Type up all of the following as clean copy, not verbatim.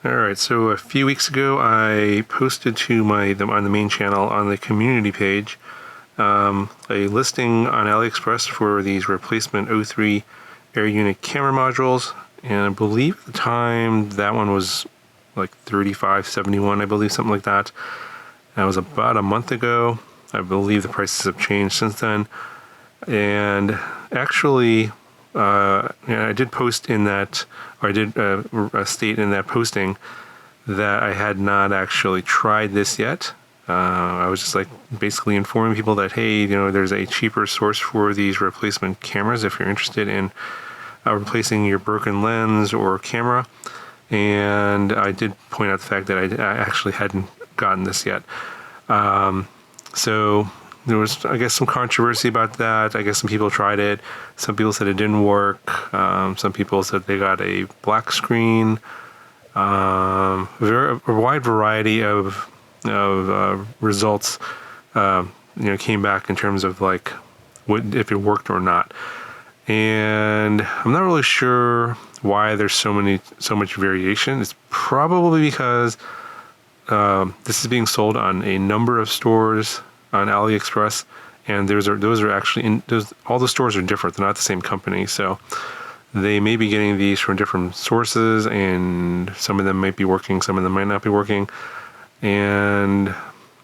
Alright, so a few weeks ago I posted to on the main channel on the community page a listing on AliExpress for these replacement O3 air unit camera modules, and I believe at the time that one was like $35.71, I believe, something like that. That was about a month ago. I believe the prices have changed since then. And actually, I did post in that, or I did state in that posting that I had not actually tried this yet. I was just like basically informing people that, hey, there's a cheaper source for these replacement cameras if you're interested in replacing your broken lens or camera. And I did point out the fact that I actually hadn't gotten this yet. So there was, I guess, some controversy about that. I guess some people tried it. Some people said it didn't work. Some people said they got a black screen. A wide variety of results, came back in terms of like if it worked or not. And I'm not really sure why there's so much variation. It's probably because this is being sold on a number of stores on AliExpress, and those are actually all the stores are different. They're not the same company, so they may be getting these from different sources, and some of them might be working, some of them might not be working. And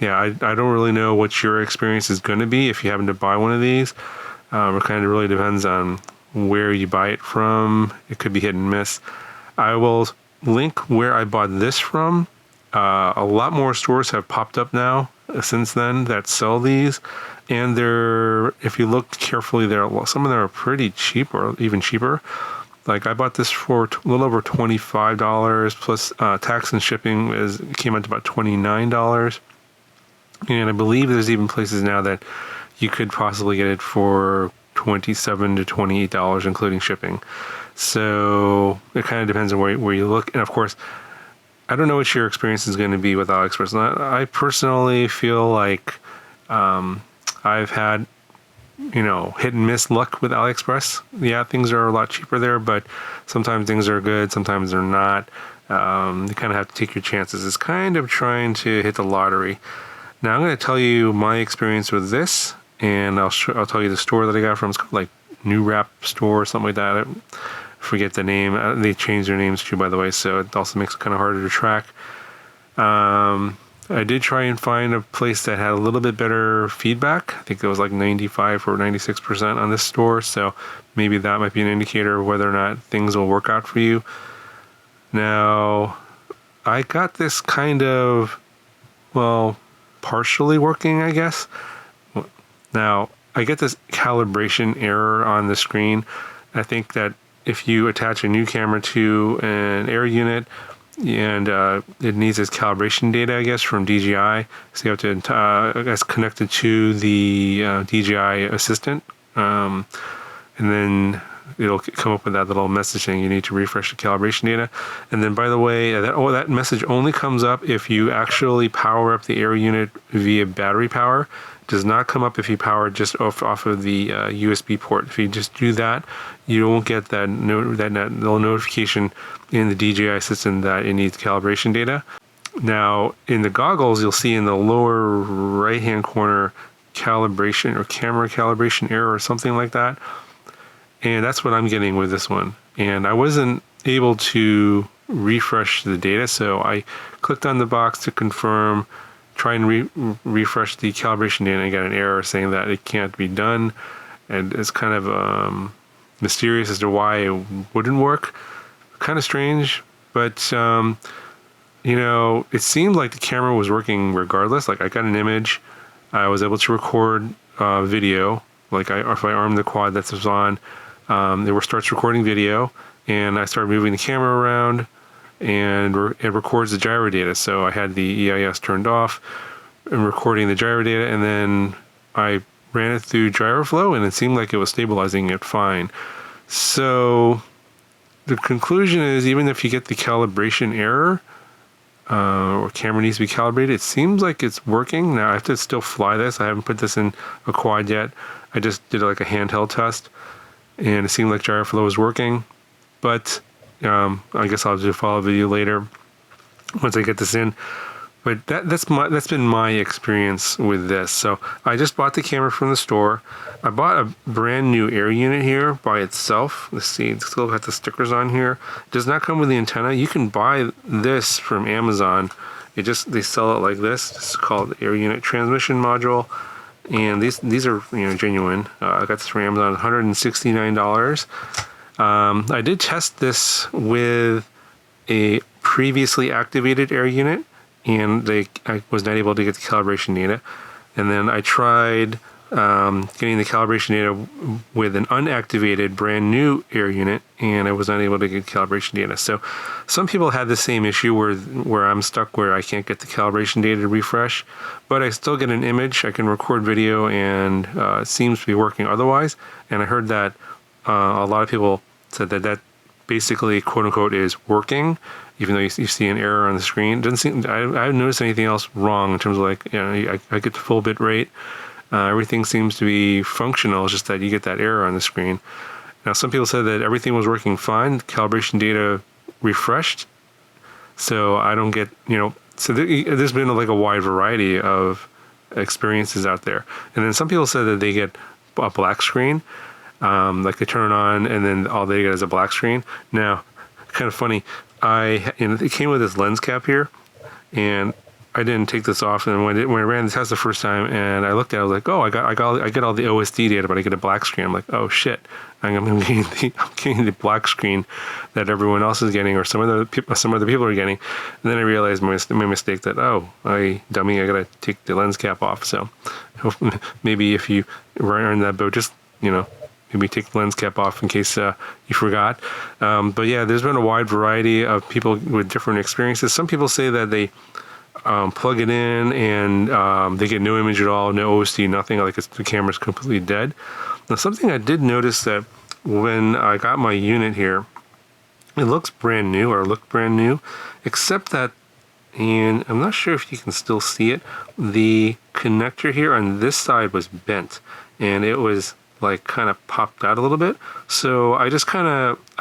yeah, I don't really know what your experience is going to be if you happen to buy one of these. It kind of really depends on where you buy it from. It could be hit and miss. I will link where I bought this from. A lot more stores have popped up now since then that sell these, and if you look carefully, some of them are pretty cheap, or even cheaper. Like I bought this for a little over $25 plus tax and shipping came out to about $29. And I believe there's even places now that you could possibly get it for $27 to $28, including shipping. So it kind of depends on where you look. And of course, I don't know what your experience is going to be with AliExpress. I personally feel like I've had, hit and miss luck with AliExpress. Yeah, things are a lot cheaper there, but sometimes things are good, sometimes they're not. You kind of have to take your chances. It's kind of trying to hit the lottery. Now I'm going to tell you my experience with this, and I'll tell you the store that I got from. It's called like New Wrap Store or something like that. I forget the name. They changed their names too, by the way, so it also makes it kind of harder to track. I did try and find a place that had a little bit better feedback. I think it was like 95 or 96% on this store, so maybe that might be an indicator of whether or not things will work out for you. Now, I got this kind of, partially working, I guess. Now, I get this calibration error on the screen. I think that if you attach a new camera to an air unit, and it needs its calibration data, I guess, from DJI. So you have to, I guess, connect it to the DJI assistant, and then it'll come up with that little message saying you need to refresh the calibration data. And then, by the way, that message only comes up if you actually power up the air unit via battery power. It does not come up if you power just off of the USB port. If you just do that, you won't get that little notification in the DJI system that it needs calibration data. Now, in the goggles, you'll see in the lower right-hand corner calibration or camera calibration error or something like that. And that's what I'm getting with this one. And I wasn't able to refresh the data, so I clicked on the box to confirm, try and refresh the calibration data, and I got an error saying that it can't be done. And it's kind of mysterious as to why it wouldn't work. Kind of strange, but it seemed like the camera was working regardless. Like I got an image, I was able to record video. Like if I armed the quad that was on, it starts recording video, and I started moving the camera around, and it records the gyro data. So I had the EIS turned off and recording the gyro data, and then I ran it through GyroFlow, and it seemed like it was stabilizing it fine. So the conclusion is, even if you get the calibration error, or camera needs to be calibrated, it seems like it's working. Now I have to still fly this. I haven't put this in a quad yet. I just did like a handheld test, and it seemed like GyroFlow was working. But I guess I'll do a follow-up video later once I get this in. But that's been my experience with this. So I just bought the camera from the store. I bought a brand new air unit here by itself. Let's see, it's still got the stickers on here. It does not come with the antenna. You can buy this from Amazon. They sell it like this. It's called air unit transmission module, and these are genuine. I got this from Amazon, $169. I did test this with a previously activated air unit, and I was not able to get the calibration data. And then I tried getting the calibration data with an unactivated brand new air unit, and I was not able to get calibration data. So some people had the same issue where I'm stuck, where I can't get the calibration data to refresh, but I still get an image. I can record video, and it seems to be working otherwise. And I heard that a lot of people said that basically, quote unquote, is working, even though you see an error on the screen. Doesn't seem, I haven't noticed anything else wrong in terms of I get the full bit rate. Everything seems to be functional. It's just that you get that error on the screen. Now, some people said that everything was working fine. Calibration data refreshed. So I don't get, so there's been a wide variety of experiences out there. And then some people said that they get a black screen. Like they turn it on and then all they get is a black screen. Now, kind of funny, it came with this lens cap here, and I didn't take this off. And when I ran the test the first time, and I looked at it, I was like, oh, I get all the OSD data, but I get a black screen. I'm like, oh shit, I'm getting the black screen that everyone else is getting, or some other people are getting. And then I realized my mistake that, oh, I gotta take the lens cap off. So maybe if you were in that boat, just maybe take the lens cap off in case you forgot. But yeah, there's been a wide variety of people with different experiences. Some people say that they plug it in and they get no image at all, no OSD, nothing, like the camera's completely dead. Now, something I did notice that when I got my unit here, it looked brand new, except that, and I'm not sure if you can still see it, the connector here on this side was bent, and it was kind of popped out a little bit. So I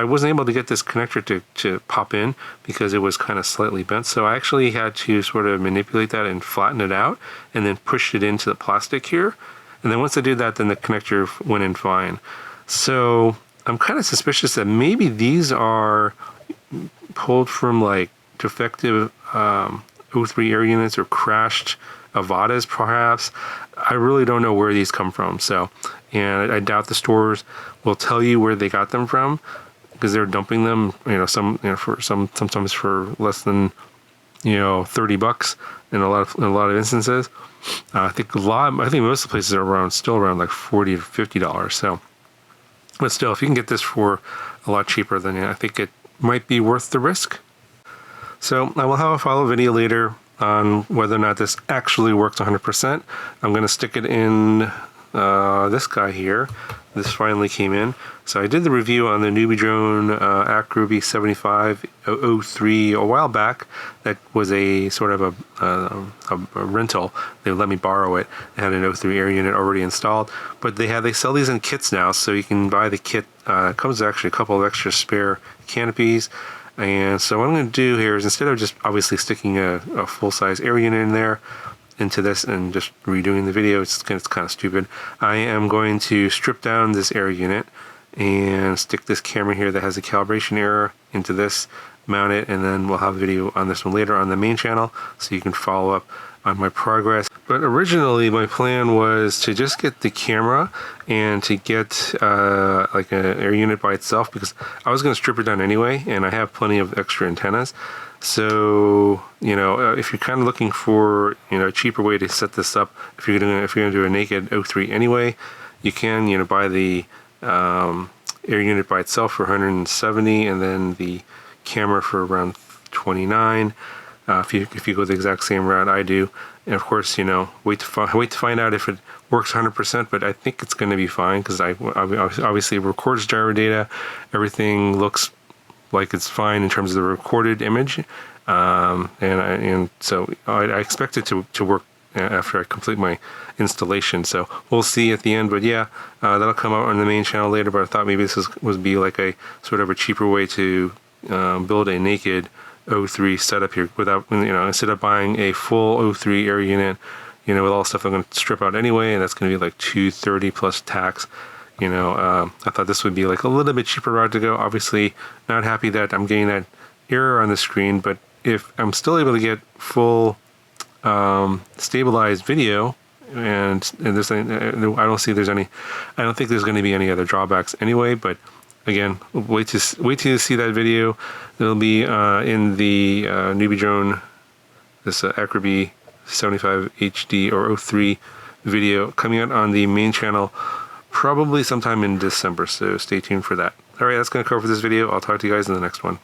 wasn't able to get this connector to pop in because it was kind of slightly bent. So I actually had to sort of manipulate that and flatten it out and then push it into the plastic here. And then once I did that, then the connector went in fine. So I'm kind of suspicious that maybe these are pulled from defective O3 air units or crashed Avadas perhaps. I really don't know where these come from. And I doubt the stores will tell you where they got them from, because they're dumping them, sometimes for less than, $30 in a lot of instances. I think most of the places are still around like $40 to $50. So, but still, if you can get this for a lot cheaper, then I think it might be worth the risk. So I will have a follow-up video later on whether or not this actually works 100%. I'm going to stick it in this guy here. This finally came in. So I did the review on the Newbie Drone Acroby 7503 a while back. That was a sort of a rental. They let me borrow it. It had an O3 air unit already installed, but they sell these in kits now, so you can buy the kit. It comes with actually a couple of extra spare canopies. And so what I'm going to do here is, instead of just obviously sticking a full-size air unit in there into this and just redoing the video, it's kind of stupid, I am going to strip down this air unit and stick this camera here that has a calibration error into this, mount it, and then we'll have a video on this one later on the main channel so you can follow up on my progress. But originally my plan was to just get the camera and to get like an air unit by itself, because I was going to strip it down anyway, and I have plenty of extra antennas. So if you're kind of looking for a cheaper way to set this up, if you're going to do a naked O3 anyway, you can buy the air unit by itself for $170, and then the camera for around $29. If you go the exact same route I do, and of course, wait to find out if it works 100%. But I think it's going to be fine, because I obviously records gyro data. Everything looks like it's fine in terms of the recorded image, and so I expect it to work after I complete my installation. So we'll see at the end. But yeah, that'll come out on the main channel later. But I thought maybe this would be like a sort of a cheaper way to build a naked O3 setup here without, instead of buying a full O3 air unit, with all the stuff I'm going to strip out anyway, and that's going to be like $230 plus tax. I thought this would be like a little bit cheaper route to go. Obviously, not happy that I'm getting that error on the screen, but if I'm still able to get full stabilized video, and this, I don't think there's going to be any other drawbacks anyway. But again, wait to see that video. It'll be in the newbie drone, this Acroby 75 HD or 03 video coming out on the main channel probably sometime in December, so stay tuned for that. All right, that's going to cover for this video. I'll talk to you guys in the next one.